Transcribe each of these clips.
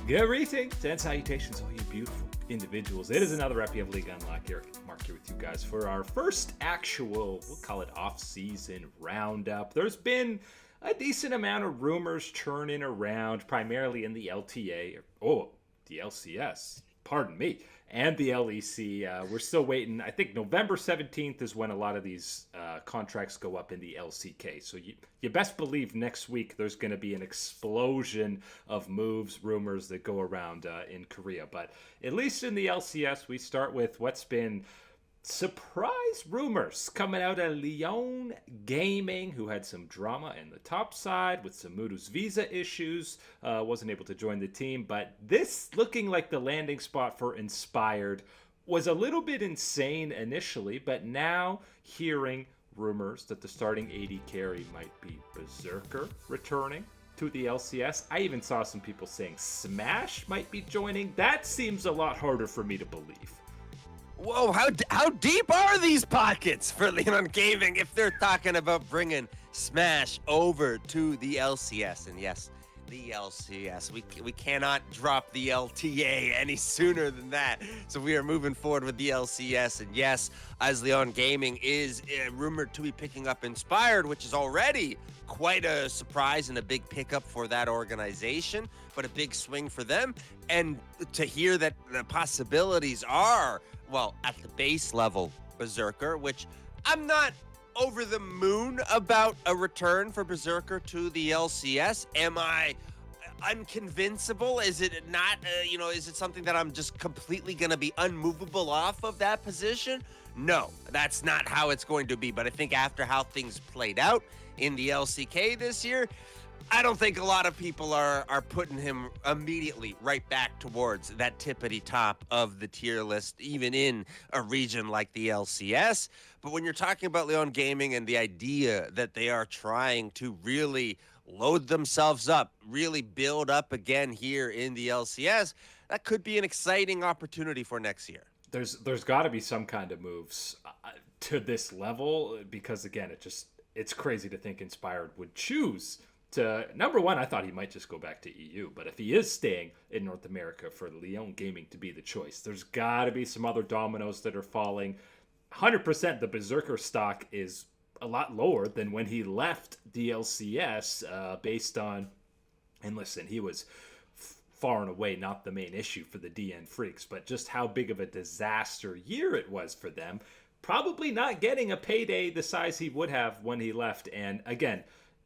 Greetings and salutations, all you beautiful individuals. It is another epi of League Unlock. Mark here with you guys for our first actual, we'll call it off-season roundup. There's been a decent amount of rumors churning around, primarily in the LTA, the LCS, pardon me, and the LEC. We're still waiting. I think November 17th is when a lot of these contracts go up in the LCK. So you best believe next week there's going to be an explosion of moves, rumors that go around in Korea. But at least in the LCS, we start with what's been surprise rumors coming out of Leon Gaming, who had some drama in the top side with some Mudu's visa issues, wasn't able to join the team, but this looking like the landing spot for Inspired was a little bit insane initially, but now hearing rumors that the starting AD carry might be Berserker returning to the LCS. I even saw some people saying Smash might be joining. That seems a lot harder for me to believe. Whoa, how deep are these pockets for Leon Gaming if they're talking about bringing Smash over to the LCS? And yes, the LCS. We cannot drop the LTA any sooner than that. So we are moving forward with the LCS. And yes, as Leon Gaming is rumored to be picking up Inspired, which is already quite a surprise and a big pickup for that organization, but a big swing for them. And to hear that the possibilities are, well, at the base level, Berserker, which I'm not over the moon about a return for Berserker to the LCS. Am I unconvincible? Is it not, is it something that I'm just completely going to be unmovable off of that position? No, that's not how it's going to be. But I think after how things played out in the LCK this year, I don't think a lot of people are putting him immediately right back towards that tippity top of the tier list, even in a region like the LCS. But when you're talking about Leon Gaming and the idea that they are trying to really load themselves up, really build up again here in the LCS, that could be an exciting opportunity for next year. There's got to be some kind of moves to this level because, again, it's crazy to think Inspired would choose to, number one, I thought he might just go back to EU, but if he is staying in North America for Leon Gaming to be the choice, there's got to be some other dominoes that are falling. 100% the Berserker stock is a lot lower than when he left the LCS based on, and listen, he was far and away not the main issue for the DN Freaks, but just how big of a disaster year it was for them. Probably not getting a payday the size he would have when he left, and again,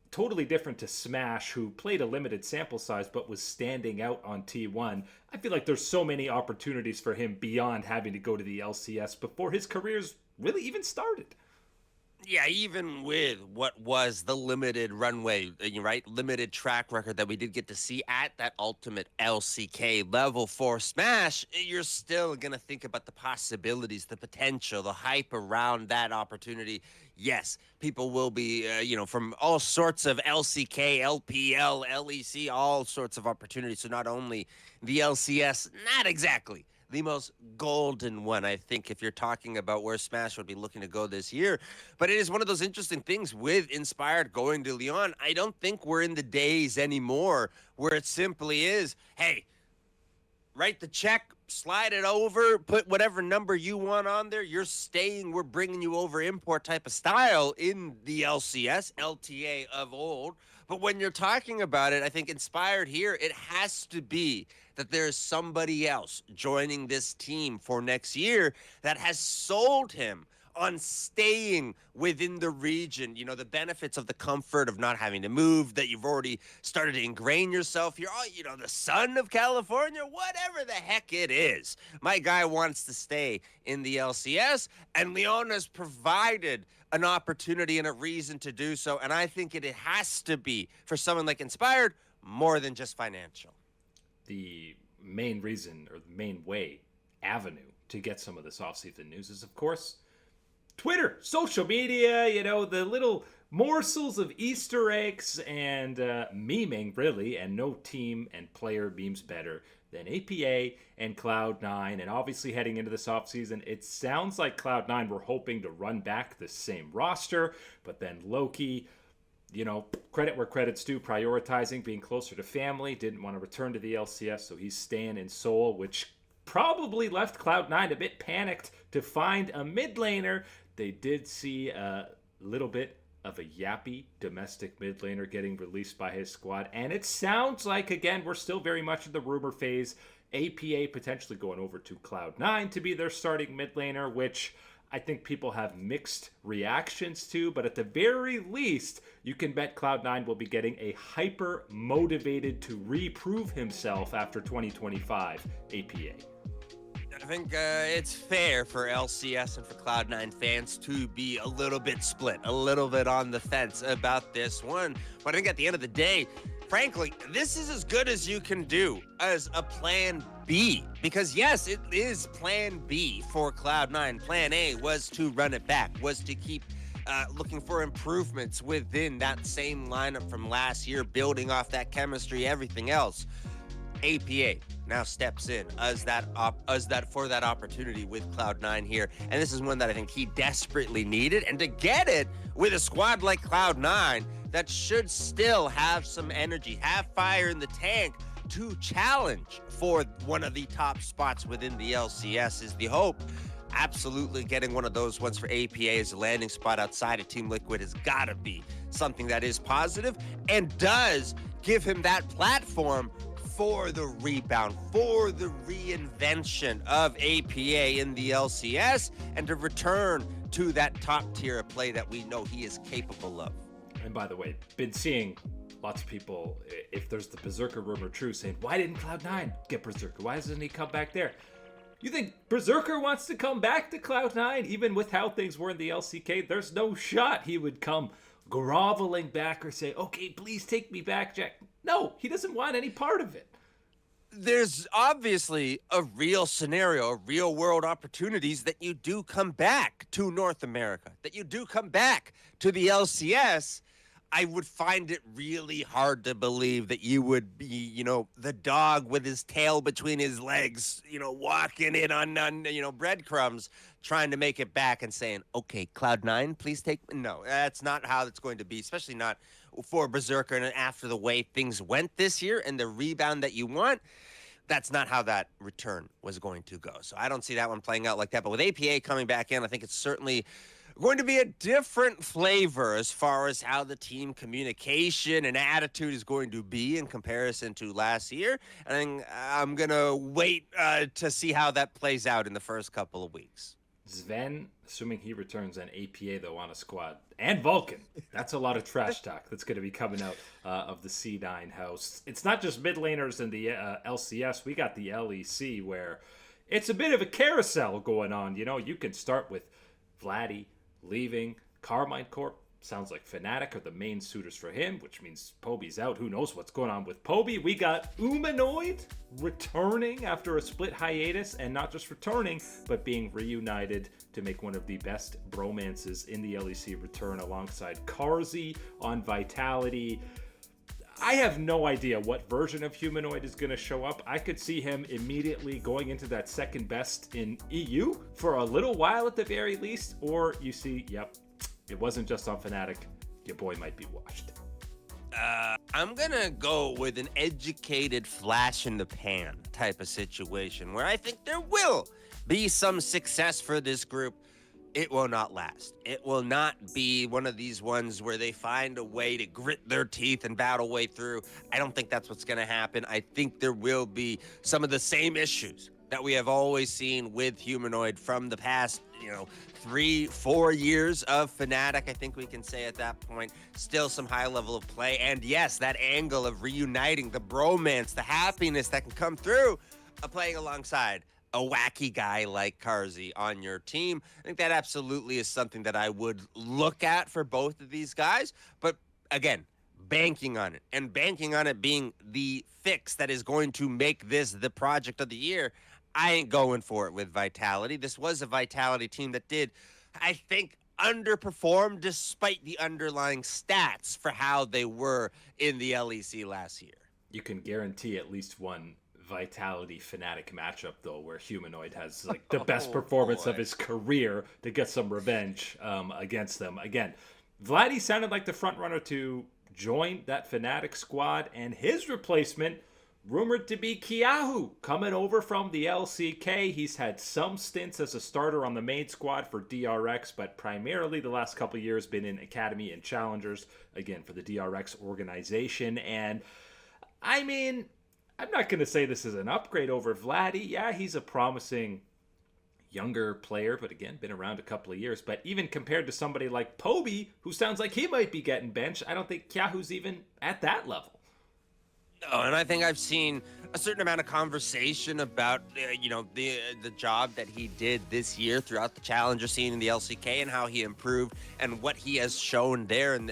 totally different to Smash, who played a limited sample size but was standing out on T1. I feel like there's so many opportunities for him beyond having to go to the LCS before his career's really even started. Yeah, even with what was the limited runway, right? Limited track record that we did get to see at that ultimate LCK level for Smash, you're still going to think about the possibilities, the potential, the hype around that opportunity. Yes, people will be, from all sorts of LCK, LPL, LEC, all sorts of opportunities. So not only the LCS, not exactly the most golden one, I think, if you're talking about where Smash would be looking to go this year. But it is one of those interesting things with Inspired going to Leon. I don't think we're in the days anymore where it simply is, hey, write the check, slide it over, put whatever number you want on there. You're staying, we're bringing you over import type of style in the LCS, LTA of old. But when you're talking about it, I think Inspired here, it has to be that there's somebody else joining this team for next year that has sold him on staying within the region, the benefits of the comfort of not having to move, that you've already started to ingrain yourself here. Oh, the son of California, whatever the heck it is. My guy wants to stay in the LCS, and Leon has provided an opportunity and a reason to do so. And I think it has to be, for someone like Inspired, more than just financial. The main reason, or the main avenue to get some of this off-season news is, of course, Twitter, social media, the little morsels of Easter eggs and memeing, really, and no team and player memes better than APA and Cloud9. And obviously heading into this offseason, it sounds like Cloud9 were hoping to run back the same roster, but then Loki credit where credit's due, prioritizing being closer to family, didn't want to return to the LCS, so he's staying in Seoul, which probably left Cloud9 a bit panicked to find a mid laner. They did see a little bit of a yappy domestic mid laner getting released by his squad, and it sounds like, again, we're still very much in the rumor phase, APA potentially going over to Cloud9 to be their starting mid laner, which I think people have mixed reactions to, but at the very least, you can bet Cloud9 will be getting a hyper motivated to reprove himself after 2025 APA. I think it's fair for LCS and for Cloud9 fans to be a little bit split, a little bit on the fence about this one. But I think at the end of the day, frankly, this is as good as you can do as a plan B. Because yes, it is plan B for Cloud9. Plan A was to run it back, was to keep looking for improvements within that same lineup from last year, building off that chemistry, everything else. APA now steps in as that for that opportunity with Cloud9 here, and this is one that I think he desperately needed, and to get it with a squad like Cloud9 that should still have some energy, have fire in the tank to challenge for one of the top spots within the LCS is the hope. Absolutely getting one of those ones for APA as a landing spot outside of Team Liquid has got to be something that is positive and does give him that platform for the rebound, for the reinvention of APA in the LCS, and to return to that top tier of play that we know he is capable of. And by the way, been seeing lots of people, if there's the Berserker rumor true, saying, why didn't Cloud9 get Berserker? Why doesn't he come back there? You think Berserker wants to come back to Cloud9? Even with how things were in the LCK, there's no shot he would come groveling back or say, okay, please take me back, Jack. No, he doesn't want any part of it. There's obviously a real scenario, real world opportunities that you do come back to North America, that you do come back to the LCS. I would find it really hard to believe that you would be, the dog with his tail between his legs, walking in on breadcrumbs, trying to make it back and saying, okay, Cloud9, please take. No, that's not how it's going to be, especially not for Berserker. And after the way things went this year and the rebound that you want, that's not how that return was going to go. So I don't see that one playing out like that. But with APA coming back in, I think it's certainly going to be a different flavor as far as how the team communication and attitude is going to be in comparison to last year. And I'm going to wait to see how that plays out in the first couple of weeks. Sven, assuming he returns, and APA, though, on a squad. And Vulcan. That's a lot of trash talk that's going to be coming out of the C9 house. It's not just mid laners in the LCS. We got the LEC, where it's a bit of a carousel going on. You can start with Vladdy leaving. Carmine Corp sounds like Fnatic are the main suitors for him, which means Poby's out. Who knows what's going on with Poby? We got Humanoid returning after a split hiatus, and not just returning, but being reunited to make one of the best bromances in the LEC return alongside Carzzy on Vitality. I have no idea what version of Humanoid is going to show up. I could see him immediately going into that second best in EU for a little while at the very least, or you see, yep, it wasn't just on Fnatic. Your boy might be washed. I'm going to go with an educated flash in the pan type of situation where I think there will be some success for this group. It will not last. It will not be one of these ones where they find a way to grit their teeth and battle way through. I don't think that's what's going to happen. I think there will be some of the same issues that we have always seen with Humanoid from the past, 3-4 years of Fnatic. I think we can say at that point, still some high level of play. And yes, that angle of reuniting, the bromance, the happiness that can come through playing alongside a wacky guy like Carzzy on your team. I think that absolutely is something that I would look at for both of these guys. But again, banking on it, and banking on it being the fix that is going to make this the project of the year, I ain't going for it with Vitality. This was a Vitality team that did, I think, underperform despite the underlying stats for how they were in the LEC last year. You can guarantee at least one Vitality Fnatic matchup, though, where Humanoid has like the best performance of his career to get some revenge against them. Again, Vladdy sounded like the front runner to join that Fnatic squad, and his replacement rumored to be Kiahu, coming over from the LCK. He's had some stints as a starter on the main squad for DRX, but primarily the last couple of years been in Academy and Challengers, again, for the DRX organization. And, I mean, I'm not going to say this is an upgrade over Vladdy. Yeah, he's a promising younger player, but again, been around a couple of years. But even compared to somebody like Poby, who sounds like he might be getting benched, I don't think Kiahu's even at that level. No, and I think I've seen a certain amount of conversation about, the job that he did this year throughout the challenger scene in the LCK and how he improved and what he has shown there and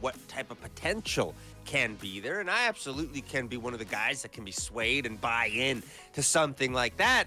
what type of potential can be there. And I absolutely can be one of the guys that can be swayed and buy in to something like that.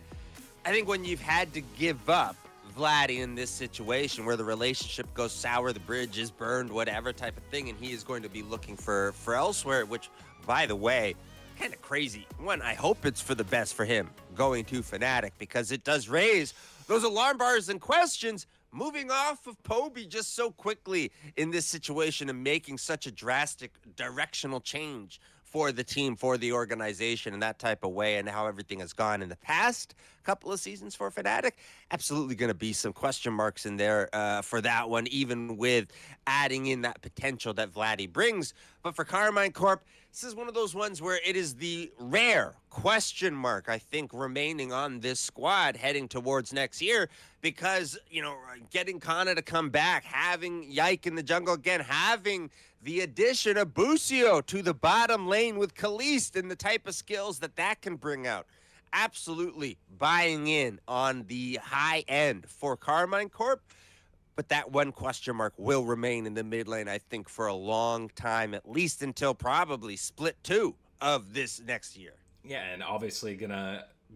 I think when you've had to give up Vladdy in this situation where the relationship goes sour, the bridge is burned, whatever type of thing, and he is going to be looking for elsewhere, which, by the way, kind of crazy. One, I hope it's for the best for him going to Fnatic, because it does raise those alarm bars and questions moving off of Poby just so quickly in this situation and making such a drastic directional change for the team, for the organization in that type of way, and how everything has gone in the past couple of seasons for Fnatic. Absolutely going to be some question marks in there for that one, even with adding in that potential that Vladdy brings. But for Carmine Corp, this is one of those ones where it is the rare question mark, I think, remaining on this squad heading towards next year, because, getting Kana to come back, having Yike in the jungle again, having the addition of Busio to the bottom lane with Kalist and the type of skills that can bring out. Absolutely buying in on the high end for Carmine Corp. But that one question mark will remain in the mid lane, I think, for a long time, at least until probably split 2 of this next year. Yeah, and obviously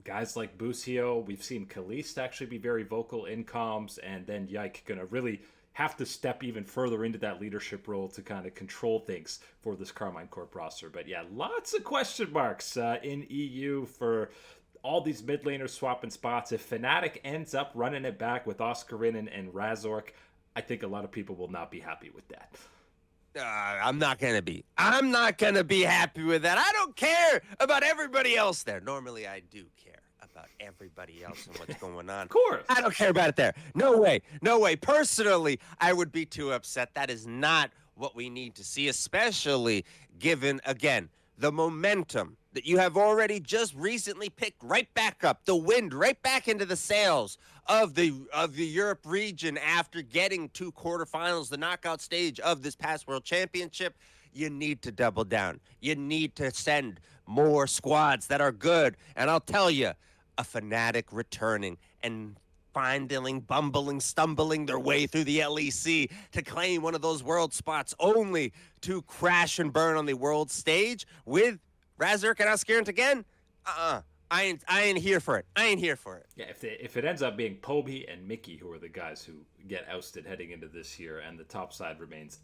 guys like Busio, we've seen Kalist actually be very vocal in comms, and then Yike gonna really have to step even further into that leadership role to kind of control things for this Carmine Corp roster. But yeah, lots of question marks in EU for all these mid laners swapping spots. If Fnatic ends up running it back with Oscarin and Razork, I think a lot of people will not be happy with that. I'm not going to be. I'm not going to be happy with that. I don't care about everybody else there. Normally, I do care about everybody else and what's going on. Of course. I don't care about it there. No way. No way. Personally, I would be too upset. That is not what we need to see, especially given, again, the momentum that you have already just recently picked right back up, the wind right back into the sails of the Europe region after getting 2 quarterfinals, the knockout stage of this past World Championship. You need to double down. You need to send more squads that are good. And I'll tell you, a Fnatic returning and bumbling, stumbling their way through the LEC to claim one of those world spots, only to crash and burn on the world stage with Razork and Oscarant again. I ain't here for it. I ain't here for it. Yeah, if it ends up being Poby and Mickey who are the guys who get ousted heading into this year, and the top side remains,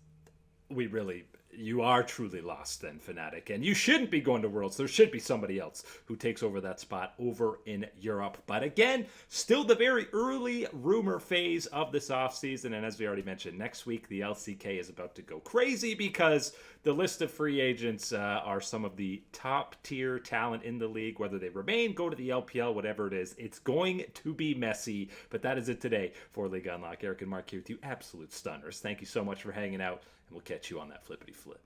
you are truly lost then, Fnatic, and you shouldn't be going to Worlds. There should be somebody else who takes over that spot over in Europe. But again, still the very early rumor phase of this offseason, and as we already mentioned, next week the LCK is about to go crazy because the list of free agents are some of the top tier talent in the league. Whether they remain, go to the LPL, whatever it is, it's going to be messy. But that is it today for League Unlock. Eric and Mark here with you, absolute stunners. Thank you so much for hanging out, and we'll catch you on that flippity flip.